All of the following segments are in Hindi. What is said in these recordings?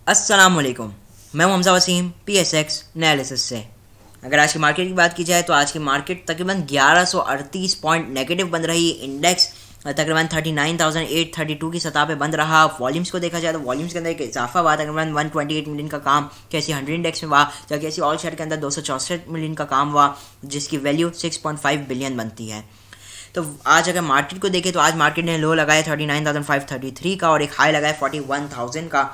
अस्सलामुअलैकुम, मैं हूं हमजा वसीम PSX एनालिसिस से। अगर आज की मार्केट की बात की जाए तो आज की मार्केट तकरीबन 1138 पॉइंट नेगेटिव बन रही। इंडेक्स तकरीबन 39,832 की सतह पे बंद रहा। वॉल्यूम्स को देखा जाए तो वॉल्यूम्स के अंदर एक इजाफा हुआ, तकरीबन 128 मिलियन का काम कैसी 100 इंडेक्स में हुआ, जबकि ऐसी ऑल शेयर के अंदर 264 मिलियन का काम हुआ, जिसकी वैल्यू 6.5 बिलियन बनती है। तो आज अगर मार्केट को देखें तो आज मार्केट ने लो लगाया 39,533 का और एक हाई लगाया 41,000 का।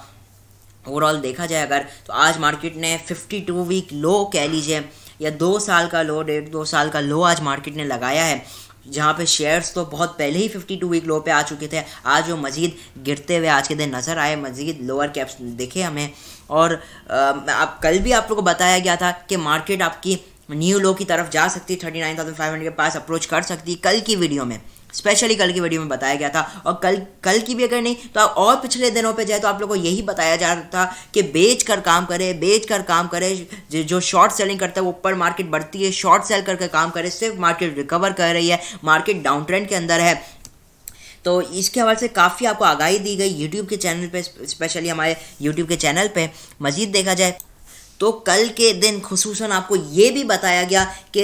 ओवरऑल देखा जाए अगर तो आज मार्केट ने 52 वीक लो कह लीजिए या 2 साल का लो, 1.5-2 साल का लो आज मार्केट ने लगाया है, जहाँ पे शेयर्स तो बहुत पहले ही 52 वीक लो पे आ चुके थे। आज वो मज़ीद गिरते हुए आज के दिन नज़र आए, मज़ीद लोअर कैप्स दिखे हमें। और अब कल भी आप लोगों को बताया गया था कि मार्केट आपकी न्यू लो की तरफ जा सकती, 39,500 के पास अप्रोच कर सकती। कल की वीडियो में स्पेशली कल की वीडियो में बताया गया था, और कल की भी अगर नहीं तो और पिछले दिनों पे जाए तो आप लोगों को यही बताया जा रहा था कि बेच कर काम करे। जो शॉर्ट सेलिंग करता है वो ऊपर मार्केट बढ़ती है, शॉर्ट सेल करके काम करे, सिर्फ मार्केट रिकवर कर रही है, मार्केट डाउन ट्रेंड के अंदर है। तो इसके हवाले से काफ़ी आपको आगाही दी गई यूट्यूब के चैनल पे, स्पेशली हमारे यूट्यूब के चैनल पे। मज़ीद देखा जाए तो कल के दिन खुसूसन आपको ये भी बताया गया कि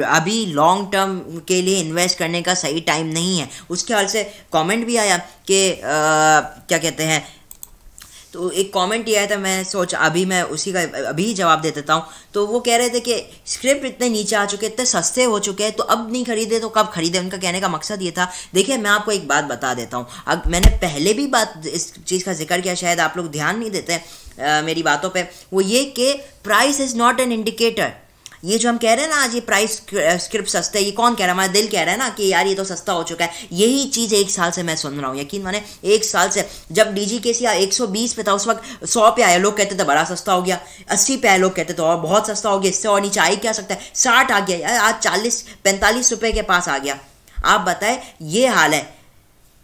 अभी लॉन्ग टर्म के लिए इन्वेस्ट करने का सही टाइम नहीं है। उसके हवाले से कमेंट भी आया कि क्या कहते हैं, तो एक कमेंट ये आया था, मैं सोचा अभी मैं उसी का अभी जवाब दे देता हूँ। तो वो कह रहे थे कि स्क्रिप्ट इतने नीचे आ चुके, इतने सस्ते हो चुके हैं, तो अब नहीं खरीदे तो कब खरीदे। उनका कहने का मकसद ये था। देखिए मैं आपको एक बात बता देता हूँ, अब मैंने पहले भी बात इस चीज़ का जिक्र किया, शायद आप लोग ध्यान नहीं देते मेरी बातों पे। वो ये कि price is not an indicator. ये जो हम कह रहे हैं ना आज ये प्राइस स्क्रिप्ट सस्ते, ये कौन कह रहा है? हमारा दिल कह रहा है ना कि यार ये तो सस्ता हो चुका है। यही चीज़ 1 साल से मैं सुन रहा हूँ, यकीन माने 1 साल से। जब DGKC 120 पे था उस वक्त 100 पे आया, लोग कहते थे बड़ा सस्ता हो गया। 80 पे आया, लोग कहते थे और बहुत सस्ता हो गया, इससे और नीचे आ ही क्या सकता है। 60 आ गया यार, आज 40-45 रुपये के पास आ गया। आप बताएं, ये हाल है,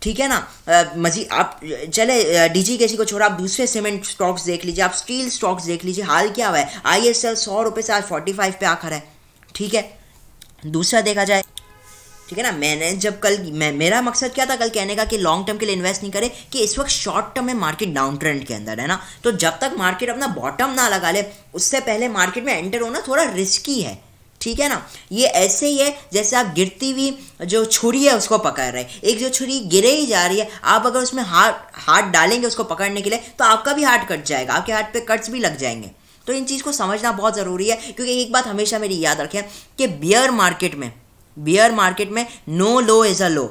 ठीक है ना। मजीद आप चले DGKC को छोड़ा, आप दूसरे सीमेंट स्टॉक्स देख लीजिए, आप स्टील स्टॉक्स देख लीजिए, हाल क्या हुआ है। ISL 100 रुपये से आज 45 पे आकर है, ठीक है। दूसरा देखा जाए, ठीक है ना, मैंने जब कल मेरा मकसद क्या था कल कहने का कि लॉन्ग टर्म के लिए इन्वेस्ट नहीं करे, कि इस वक्त शॉर्ट टर्म में मार्केट डाउन ट्रेंड के अंदर है ना, तो जब तक मार्केट अपना बॉटम ना लगा ले उससे पहले मार्केट में एंटर होना थोड़ा रिस्की है, ठीक है ना। ये ऐसे ही है जैसे आप गिरती हुई जो छुरी है उसको पकड़ रहे हैं। एक जो छुरी गिरे ही जा रही है, आप अगर उसमें हाथ डालेंगे उसको पकड़ने के लिए तो आपका भी हाथ कट जाएगा, आपके हाथ पे कट्स भी लग जाएंगे। तो इन चीज़ को समझना बहुत ज़रूरी है, क्योंकि एक बात हमेशा मेरी याद रखें कि बियर मार्केट में no low is a low.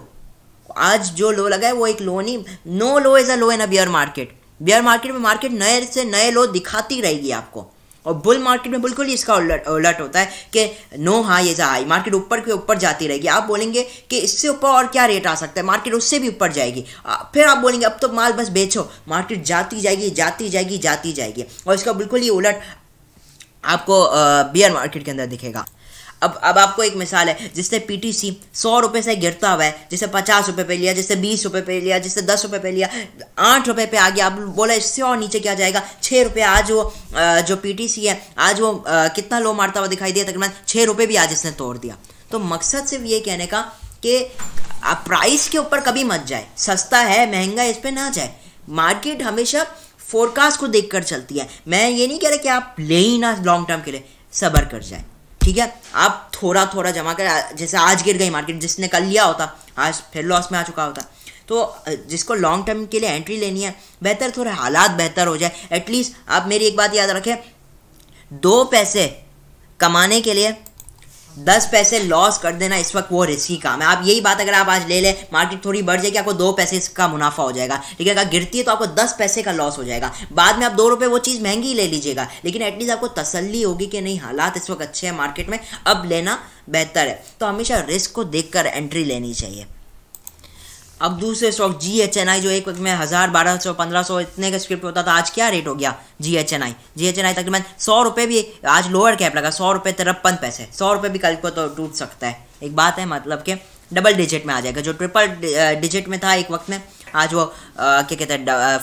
आज जो लो लगा है वो एक लो नहीं, no low is a low in a bear market. Bear market में मार्केट नए से नए लो दिखाती रहेगी आपको, और बुल मार्केट में बिल्कुल ही इसका उलट होता है कि no high is high, market ऊपर के ऊपर जाती रहेगी। आप बोलेंगे कि इससे ऊपर और क्या रेट आ सकता है, मार्केट उससे भी ऊपर जाएगी। फिर आप बोलेंगे अब तो माल बस बेचो, मार्केट जाती जाएगी। और इसका बिल्कुल ही उलट आपको बियर मार्केट के अंदर दिखेगा। अब आपको एक मिसाल है, जिसने PTC 100 रुपये से गिरता हुआ है, जिससे 50 रुपये पे लिया, जिससे 20 रुपये पे लिया, जिससे 10 रुपये पे लिया, 8 रुपये पे आ गया। अब बोला इससे और नीचे क्या जाएगा, 6 रुपये। आज वो जो PTC है आज वो कितना लो मारता हुआ दिखाई दिया, तकरीबन 6 रुपये भी आज इसने तोड़ दिया। तो मकसद सिर्फ ये कहने का कि आप प्राइस के ऊपर कभी मत जाए, सस्ता है महंगा इस पर ना जाए। मार्केट हमेशा फोरकास्ट को देख कर चलती है। मैं ये नहीं कह रहा कि आप ले ही ना लॉन्ग टर्म के लिए, सब्र कर जाए, ठीक है। आप थोड़ा जमा कर, जैसे आज गिर गई मार्केट, जिसने कल लिया होता आज फिर लॉस में आ चुका होता। तो जिसको लॉन्ग टर्म के लिए एंट्री लेनी है, बेहतर थोड़े हालात बेहतर हो जाए। एटलीस्ट आप मेरी एक बात याद रखें, 2 पैसे कमाने के लिए 10 पैसे लॉस कर देना इस वक्त वो रिस्की काम है। आप यही बात अगर आप आज ले लें, मार्केट थोड़ी बढ़ जाएगी, आपको 2 पैसे का मुनाफा हो जाएगा, लेकिन अगर गिरती है तो आपको 10 पैसे का लॉस हो जाएगा। बाद में आप 2 रुपये वो चीज़ महंगी ले लीजिएगा, लेकिन एटलीस्ट आपको तसल्ली होगी कि नहीं हालात इस वक्त अच्छे हैं मार्केट में, अब लेना बेहतर है। तो हमेशा रिस्क को देख कर एंट्री लेनी चाहिए। अब दूसरे स्टॉक GHNI, जो एक वक्त में 1000, 1200, 1500 इतने का स्क्रिप्ट होता था, आज क्या रेट हो गया GHNI तकरीबन 100 रुपये भी आज लोअर कैप लगा, 100 रुपये 53 पैसे। 100 रुपये भी कल को तो टूट सकता है। एक बात है, मतलब कि डबल डिजिट में आ जाएगा। जो ट्रिपल डिजिट में था एक वक्त में, आज वो क्या कहते हैं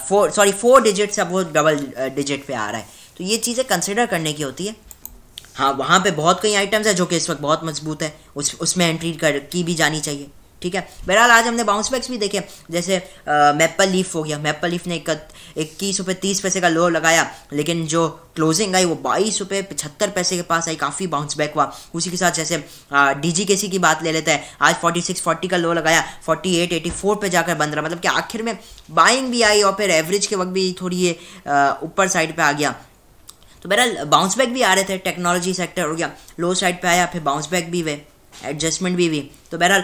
4 डिजिट से अब वो डबल डिजिट पे आ रहा है। तो ये चीज़ें कंसिडर करने की होती है। हाँ, वहाँ पे बहुत कई आइटम्स है जो कि इस वक्त बहुत मजबूत है, उसमें एंट्री की भी जानी चाहिए। ठीक है। बहरहाल आज हमने बाउंस बैक्स भी देखे, जैसे मैपल लीफ हो गया, मैपल लीफ ने 21 रुपये 30 पैसे का लो लगाया, लेकिन जो क्लोजिंग आई वो 22 रुपये 75 पैसे के पास आई, काफ़ी बाउंस बैक हुआ। उसी के साथ जैसे DGKC की बात ले लेते हैं, आज 46.40 का लो लगाया, 48.84 पे जाकर बंद रहा, मतलब कि आखिर में बाइंग भी आई और फिर एवरेज के वक्त भी थोड़ी ये ऊपर साइड पे आ गया। तो बहरहाल बाउंस बैक भी आ रहे थे, टेक्नोलॉजी सेक्टर हो गया, लो साइड पे आया, फिर बाउंस बैक भी हुए, एडजस्टमेंट भी हुई। तो बहरहाल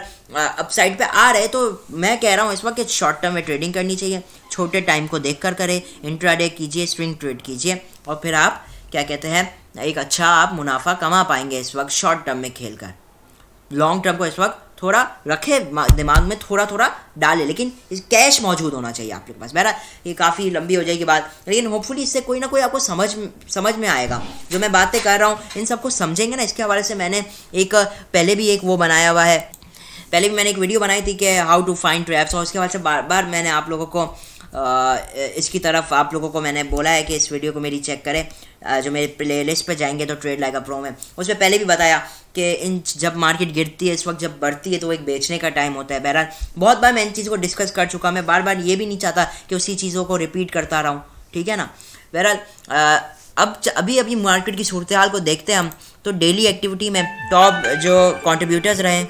अप साइड पे आ रहे, तो मैं कह रहा हूँ इस वक्त शॉर्ट टर्म में ट्रेडिंग करनी चाहिए, छोटे टाइम को देख कर करें, इंट्राडे कीजिए, स्विंग ट्रेड कीजिए, और फिर आप क्या कहते हैं एक अच्छा आप मुनाफा कमा पाएंगे इस वक्त शॉर्ट टर्म में खेल कर। लॉन्ग टर्म को इस वक्त थोड़ा रखे दिमाग में, थोड़ा थोड़ा डाले, लेकिन कैश मौजूद होना चाहिए आपके पास। बहरहाल ये काफ़ी लंबी हो जाएगी बात, लेकिन होपफुली इससे कोई ना कोई आपको समझ में आएगा। जो मैं बातें कर रहा हूँ इन सबको समझेंगे ना, इसके हवाले से मैंने पहले भी एक वो बनाया हुआ है, पहले भी मैंने एक वीडियो बनाई थी कि हाउ टू फाइंड ट्रैप्स, और उसके बाद से बार बार मैंने आप लोगों को इसकी तरफ आप लोगों को मैंने बोला है कि इस वीडियो को मेरी चेक करें, जो मेरे प्लेलिस्ट पे जाएंगे तो ट्रेड लाइक अ प्रो में, उसमें पहले भी बताया कि जब मार्केट गिरती है, इस वक्त जब बढ़ती है तो एक बेचने का टाइम होता है। बहरहाल बहुत बार मैं इन चीज़ों को डिस्कस कर चुका, मैं बार बार ये भी नहीं चाहता कि उसी चीज़ों को रिपीट करता रहूँ, ठीक है ना। बहरहाल अभी मार्केट की सूरत हाल को देखते हैं हम, तो डेली एक्टिविटी में टॉप जो कॉन्ट्रीब्यूटर्स रहे,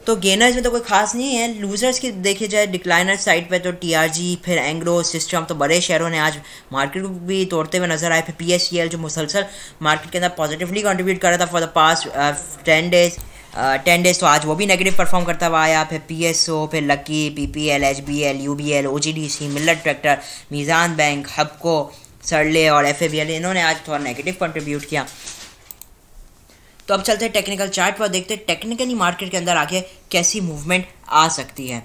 तो गेनर्स में तो कोई खास नहीं है। लूजर्स की देखी जाए डिक्लाइनर साइड पे तो TRG, फिर एंग्रो सिस्टम, तो बड़े शेयरों ने आज मार्केट को भी तोड़ते हुए नजर आए। फिर PSEL जो मुसलसल मार्केट के अंदर पॉजिटिवली कंट्रीब्यूट कर रहा था फॉर द पास्ट 10 डेज, तो आज वो भी नेगेटिव परफॉर्म करता हुआ आया। फिर PSO, फिर Lucky, PPL, HBL, UBL, OGDC, Millat tractor, Meezan bank, Hubco, सरले और FABL, इन्होंने आज थोड़ा नेगेटिव कंट्रीब्यूट किया। तो अब चलते हैं टेक्निकल चार्ट पर, देखते हैं टेक्निकली मार्केट के अंदर आके कैसी मूवमेंट आ सकती है।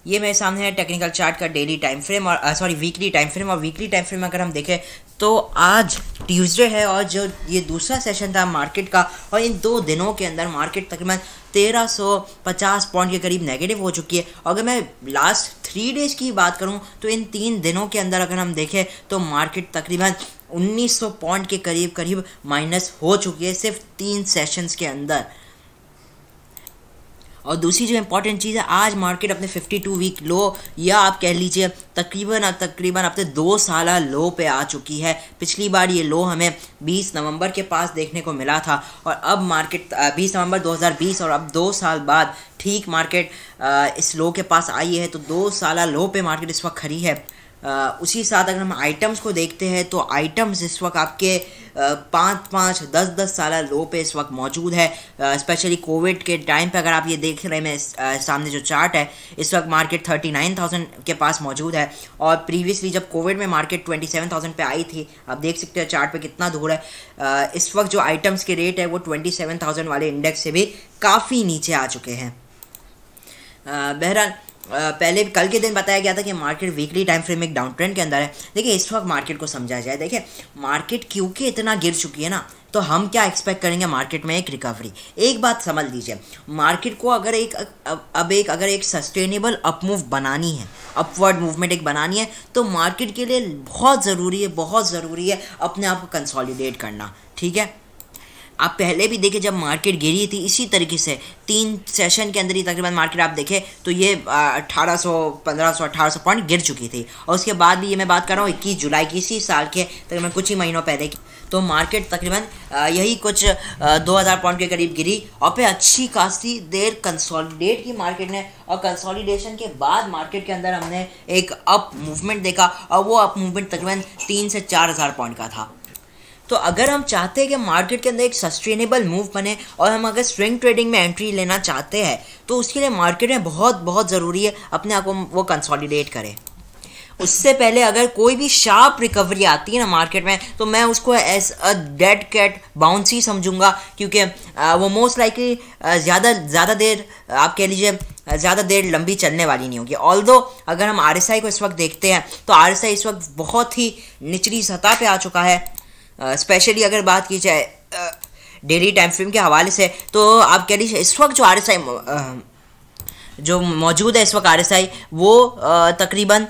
ये मेरे सामने है टेक्निकल चार्ट का डेली टाइम फ्रेम और वीकली टाइम फ्रेम, और वीकली टाइम फ्रेम अगर हम देखें तो आज ट्यूसडे है और जो ये दूसरा सेशन था मार्केट का, और इन 2 दिनों के अंदर मार्केट तकरीबन 1350 पॉइंट के करीब नेगेटिव हो चुकी है। अगर मैं लास्ट 3 डेज़ की बात करूं तो इन 3 दिनों के अंदर अगर हम देखें तो मार्केट तकरीबन 1900 पॉइंट के करीब माइनस हो चुकी है सिर्फ 3 सेशंस के अंदर। और दूसरी जो इम्पॉर्टेंट चीज़ है, आज मार्केट अपने 52 वीक लो, या आप कह लीजिए तकरीबन अपने 2 साल लो पे आ चुकी है। पिछली बार ये लो हमें 20 नवंबर के पास देखने को मिला था, और अब मार्केट 20 नवंबर 2020, और अब 2 साल बाद ठीक मार्केट इस लो के पास आई है। तो 2 साल लो पे मार्केट इस वक्त खड़ी है। उसी साथ अगर हम आइटम्स को देखते हैं तो आइटम्स इस वक्त आपके 5-5, 10-10 साल लो पे इस वक्त मौजूद है। स्पेशली कोविड के टाइम पे अगर आप ये देख रहे हैं सामने जो चार्ट है, इस वक्त मार्केट 39,000 के पास मौजूद है, और प्रीवियसली जब कोविड में मार्केट 27,000 पे आई थी, आप देख सकते हैं चार्ट पे कितना दूर है। इस वक्त जो आइटम्स के रेट है वो 27,000 वाले इंडेक्स से भी काफ़ी नीचे आ चुके हैं। बहरहाल पहले कल के दिन बताया गया था कि मार्केट वीकली टाइम फ्रेम एक डाउन ट्रेंड के अंदर है। देखिए इस वक्त मार्केट को समझा जाए, देखिए मार्केट क्योंकि इतना गिर चुकी है ना, तो हम क्या एक्सपेक्ट करेंगे मार्केट में एक रिकवरी। एक बात समझ लीजिए, मार्केट को अगर एक सस्टेनेबल अपमूव बनानी है, अपवर्ड मूवमेंट एक बनानी है, तो मार्केट के लिए बहुत ज़रूरी है अपने आप को कंसोलिडेट करना, ठीक है। आप पहले भी देखें जब मार्केट गिरी थी इसी तरीके से 3 सेशन के अंदर ही तकरीबन मार्केट आप देखें तो ये 1500-1800 पॉइंट गिर चुकी थी, और उसके बाद भी ये मैं बात कर रहा हूँ 21 जुलाई की, इसी साल के तकरीबन कुछ ही महीनों पहले की, तो मार्केट तकरीबन यही कुछ 2000 पॉइंट के करीब गिरी, और फिर अच्छी खासी देर कंसोलिडेट की मार्केट ने, और कंसोलिडेशन के बाद मार्केट के अंदर हमने एक अप मूवमेंट देखा, और वो अप मूवमेंट तकरीबन 3 से 4000 पॉइंट का था। तो अगर हम चाहते हैं कि मार्केट के अंदर एक सस्टेनेबल मूव बने, और हम अगर स्विंग ट्रेडिंग में एंट्री लेना चाहते हैं, तो उसके लिए मार्केट में बहुत ज़रूरी है अपने आप को वो कंसोलिडेट करें। उससे पहले अगर कोई भी शार्प रिकवरी आती है ना मार्केट में, तो मैं उसको as a dead cat bounce ही समझूंगा, क्योंकि वो मोस्ट लाइकली ज़्यादा देर आप कह लीजिए ज़्यादा देर लंबी चलने वाली नहीं होगी। ऑल्दो अगर हम RSI को इस वक्त देखते हैं तो RSI इस वक्त बहुत ही निचली सतह पे आ चुका है। स्पेशली अगर बात की जाए डेली टाइम फ्रेम के हवाले से, तो आप कह लीजिए इस वक्त जो RSI जो मौजूद है इस वक्त RSI वो तकरीबन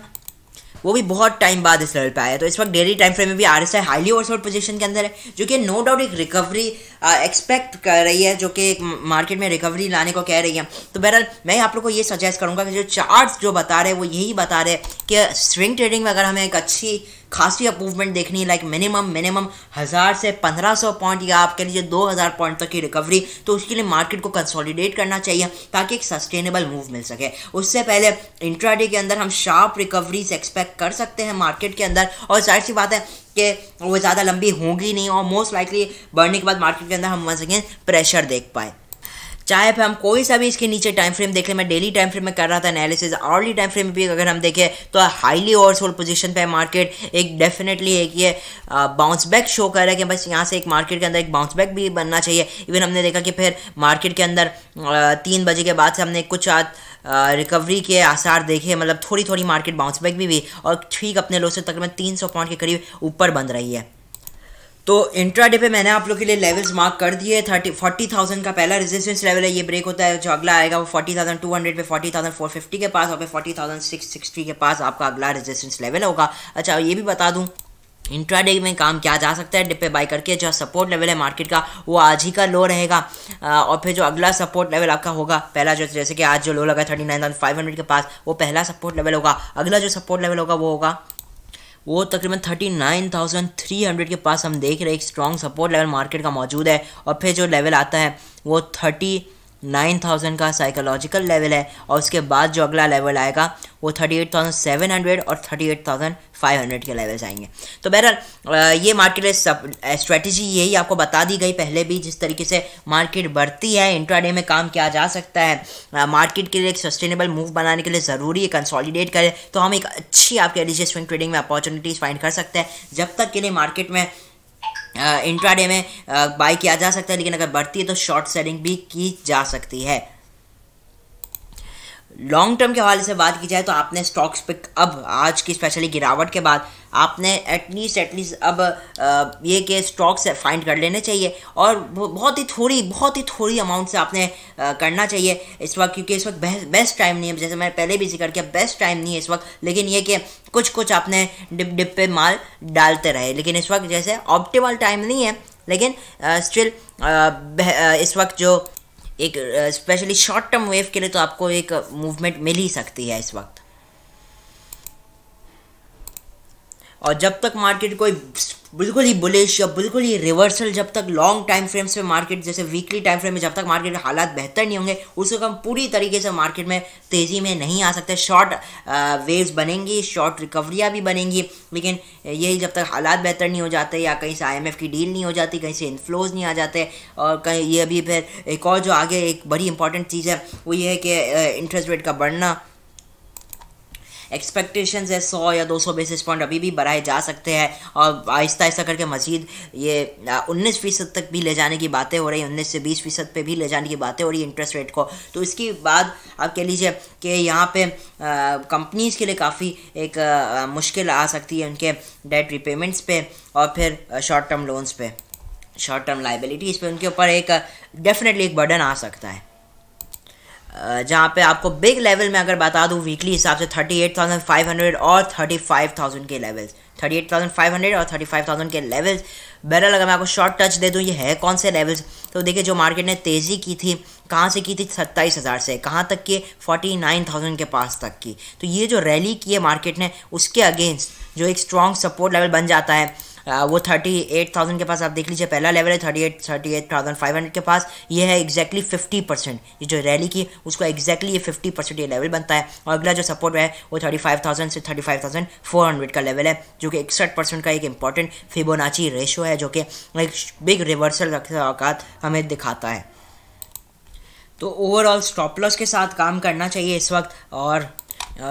वो भी बहुत टाइम बाद इस लेवल पे आया। तो इस वक्त डेली टाइम फ्रेम में भी RSI हाईली ओवरसोल्ड पोजीशन के अंदर है, जो कि नो डाउट एक रिकवरी एक्सपेक्ट कर रही है, जो कि एक मार्केट में रिकवरी लाने को कह रही है। तो बहरहाल मैं आप लोग को ये सजेस्ट करूँगा कि जो चार्ट्स जो बता रहे हैं वो यही बता रहे हैं कि स्विंग ट्रेडिंग में अगर हमें एक अच्छी खासी मूवमेंट देखनी है, लाइक मिनिमम 1000 से 1500 पॉइंट या आप कह लीजिए 2000 पॉइंट तक की रिकवरी, तो उसके लिए मार्केट को कंसोलिडेट करना चाहिए ताकि एक सस्टेनेबल मूव मिल सके। उससे पहले इंट्राडे के अंदर हम शार्प रिकवरीज एक्सपेक्ट कर सकते हैं मार्केट के अंदर, और जाहिर सी बात है कि वो ज़्यादा लंबी होगी नहीं, और मोस्ट लाइकली बढ़ने के बाद मार्केट के अंदर हम वंस अगेन प्रेशर देख पाए। चाहे फिर हम कोई सा भी इसके नीचे टाइम फ्रेम देख लें, मैं डेली टाइम फ्रेम में कर रहा था एनालिसिस, अर्ली टाइम फ्रेम में भी अगर हम देखें तो हाईली ओवरसोल्ड पोजीशन पे है मार्केट। एक डेफिनेटली एक ये बाउंस बैक शो कर रहा है कि बस यहाँ से एक मार्केट के अंदर एक बाउंस बैक भी बनना चाहिए। इवन हमने देखा कि फिर मार्केट के अंदर 3 बजे के बाद से हमने कुछ रिकवरी के आसार देखे, मतलब थोड़ी थोड़ी मार्केट बाउंस बैक भी हुई और ठीक अपने लो से तकरीबन 300 पॉइंट के करीब ऊपर बन रही है। तो इंट्राडे पे मैंने आप लोग के लिए लेवल्स मार्क कर दिए। 40,000 का पहला रेजिस्टेंस लेवल है, ये ब्रेक होता है, जो अगला आएगा वो 40,200 पे 40,450 के पास, और फिर 40,660 के पास आपका अगला रेजिस्टेंस लेवल होगा। अच्छा ये भी बता दूं इंट्राडे में काम किया जा सकता है डिप पे बाय करके। जो सपोर्ट लेवल है मार्केट का वो आज ही का लो रहेगा, और फिर जो अगला सपोर्ट लेवल आपका होगा, पहला जो जैसे कि आज जो लो लगा 39,500 के पास, वो पहला सपोर्ट लेवल होगा। अगला जो सपोर्ट लेवल होगा वो तकरीबन 39,300 के पास हम देख रहे हैं एक स्ट्रॉन्ग सपोर्ट लेवल मार्केट का मौजूद है। और फिर जो लेवल आता है वो 39,000 का साइकोलॉजिकल लेवल है, और उसके बाद जो अगला लेवल आएगा वो 38,700 और 38,500 के लेवल्स आएंगे। तो बहरहाल ये मार्केट स्ट्रेटजी यही आपको बता दी गई पहले भी, जिस तरीके से मार्केट बढ़ती है इंट्राडे में काम किया जा सकता है। मार्केट के लिए एक सस्टेनेबल मूव बनाने के लिए ज़रूरी है कंसोलिडेट करें, तो हम एक अच्छी आप कह लीजिए स्विंग ट्रेडिंग में अपॉर्चुनिटीज़ फाइंड कर सकते हैं। जब तक के लिए मार्केट में इंट्राडे में बाय किया जा सकता है, लेकिन अगर बढ़ती है तो शॉर्ट सेलिंग भी की जा सकती है। लॉन्ग टर्म के हवाले से बात की जाए तो आपने स्टॉक्स पे अब आज की स्पेशली गिरावट के बाद आपने एटलीस्ट अब ये के स्टॉक्स फाइंड कर लेने चाहिए, और बहुत ही थोड़ी अमाउंट से आपने करना चाहिए इस वक्त, क्योंकि इस वक्त बेस्ट टाइम नहीं है। जैसे मैंने पहले भी जिक्र किया, बेस्ट टाइम नहीं है इस वक्त, लेकिन ये कि कुछ आपने डिप पे माल डालते रहे, लेकिन इस वक्त जैसे ऑप्टिमल टाइम नहीं है, लेकिन स्टिल इस वक्त जो एक स्पेशली शॉर्ट टर्म वेव के लिए तो आपको एक मूवमेंट मिल ही सकती है इस वक्त। और जब तक मार्केट कोई बिल्कुल ही बुलिश या बिल्कुल ही रिवर्सल, जब तक लॉन्ग टाइम फ्रेम्स में मार्केट जैसे वीकली टाइम फ्रेम में जब तक मार्केट के हालात बेहतर नहीं होंगे, उस वक्त हम पूरी तरीके से मार्केट में तेज़ी में नहीं आ सकते। शॉर्ट वेव्स बनेंगी, शॉर्ट रिकवरियाँ भी बनेंगी, लेकिन यही जब तक हालात बेहतर नहीं हो जाते, या कहीं से IMF की डील नहीं हो जाती, कहीं से इन्फ्लोज नहीं आ जाते, और कहीं ये भी फिर एक और जो आगे एक बड़ी इंपॉर्टेंट चीज़ है वो ये है कि इंटरेस्ट रेट का बढ़ना। एक्सपेक्टेशंस है 100 या 200 बेसिस पॉइंट अभी भी बढ़ाए जा सकते हैं, और आहिस्ता आहिस्ता करके मजीद ये 19% तक भी ले जाने की बातें हो रही हैं, 19 से 20% पे भी ले जाने की बातें हो रही है इंटरेस्ट रेट को। तो इसके बाद आप कह लीजिए कि यहाँ पे कंपनीज़ के लिए काफ़ी एक मुश्किल आ सकती है उनके डेट रिपेमेंट्स पे, और फिर शॉर्ट टर्म लोन्स पे, शॉर्ट टर्म लाइबिलिटीज़ पे उनके ऊपर एक डेफिनेटली एक बर्डन आ सकता है। जहाँ पे आपको बिग लेवल में अगर बता दूँ वीकली हिसाब से 38,500 और 35,000 के लेवल्स, 38,500 और 35,000 के लेवल्स। बहरहाल अगर मैं आपको शॉर्ट टच दे दूँ ये है कौन से लेवल्स, तो देखिए जो मार्केट ने तेज़ी की थी, कहाँ से की थी, 27,000 से कहाँ तक की, 49,000 के पास तक की। तो ये जो रैली की है मार्केट ने, उसके अगेंस्ट जो एक स्ट्रॉन्ग सपोर्ट लेवल बन जाता है वो 38,000 के पास आप देख लीजिए पहला लेवल है, 38,500 के पास ये है एग्जैक्टली 50%। ये जो रैली की उसको एग्जैक्टली ये 50% ये लेवल बनता है, और अगला जो सपोर्ट है वो 35,000 से 35,400 का लेवल है, जो कि 61% का एक इंपॉर्टेंट फिबोनाची रेशो है, जो कि एक बिग रिवर्सल औकात हमें दिखाता है। तो ओवरऑल स्टॉप लॉस के साथ काम करना चाहिए इस वक्त, और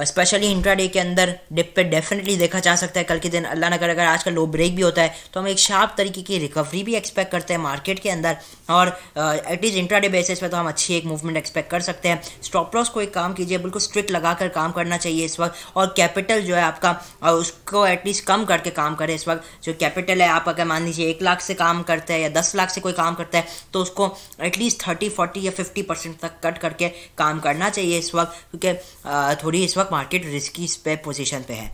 स्पेशली इंट्राडे के अंदर डिप पे डेफिनेटली देखा जा सकता है। कल के दिन अल्लाह न करे अगर आज का लो ब्रेक भी होता है तो हम एक शार्प तरीके की रिकवरी भी एक्सपेक्ट करते हैं मार्केट के अंदर, और एटलीस्ट इंट्राडे बेसिस पे तो हम अच्छी एक मूवमेंट एक्सपेक्ट कर सकते हैं। स्टॉप लॉस को एक काम कीजिए, बिल्कुल स्ट्रिक्ट लगाकर काम करना चाहिए इस वक्त, और कैपिटल जो है आपका उसको एटलीस्ट कम करके काम करें इस वक्त। जो कैपिटल है आप अगर मान लीजिए 1 लाख से काम करते हैं या 10 लाख से कोई काम करता है तो उसको एटलीस्ट 30, 40 या 50% तक कट करके काम करना चाहिए इस वक्त, क्योंकि थोड़ी इस वक्त मार्केट रिस्की पे पोजीशन पे है।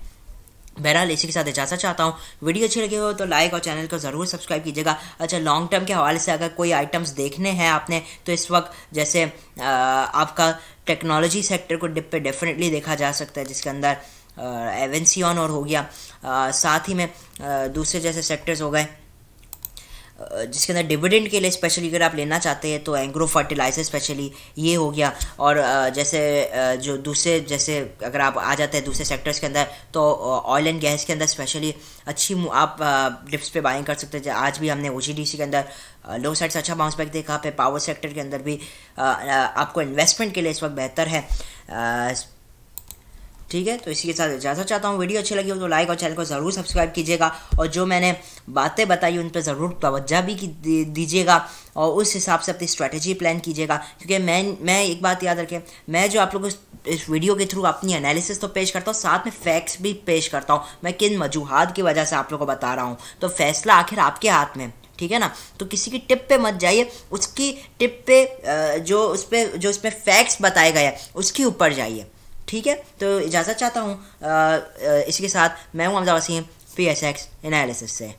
बहरहाल इसी के साथ इजाज़त चाहता हूँ। वीडियो अच्छी लगी हो तो लाइक और चैनल को ज़रूर सब्सक्राइब कीजिएगा। अच्छा, लॉन्ग टर्म के हवाले से अगर कोई आइटम्स देखने हैं आपने, तो इस वक्त जैसे आपका टेक्नोलॉजी सेक्टर को डिप पे डेफिनेटली देखा जा सकता है, जिसके अंदर एवेंसियन और हो गया, साथ ही में दूसरे जैसे सेक्टर्स हो गए जिसके अंदर डिविडेंड के लिए स्पेशली अगर आप लेना चाहते हैं तो एंग्रो फर्टिलाइजर स्पेशली ये हो गया। और जैसे जो दूसरे जैसे अगर आप आ जाते हैं दूसरे सेक्टर्स के अंदर तो ऑयल एंड गैस के अंदर स्पेशली अच्छी आप डिप्स पे बाइंग कर सकते हैं। आज भी हमने OGDC के अंदर लो साइड से अच्छा बाउंस बैक देखा पे। पावर सेक्टर के अंदर भी आपको इन्वेस्टमेंट के लिए इस वक्त बेहतर है। ठीक है, तो इसी के साथ इजाज़त चाहता हूँ। वीडियो अच्छी लगी हो तो लाइक और चैनल को ज़रूर सब्सक्राइब कीजिएगा, और जो मैंने बातें बताई उन पर ज़रूर तवज्जो भी दीजिएगा और उस हिसाब से अपनी स्ट्रेटजी प्लान कीजिएगा। क्योंकि मैं एक बात याद रखें, मैं जो आप लोगों को इस वीडियो के थ्रू अपनी एनालिसिस तो पेश करता हूँ, साथ में फैक्ट्स भी पेश करता हूँ। मैं किन वजूहात की वजह से आप लोगों को बता रहा हूँ, तो फैसला आखिर आपके हाथ में, ठीक है ना। तो किसी की टिप पे मत जाइए, उसकी टिप पे जो उसमें फैक्ट्स बताए गए हैं उसके ऊपर जाइए, ठीक है। तो इजाज़त चाहता हूँ। इसी के साथ मैं हूँ हमजा वसीम PSX एनालिसिस से।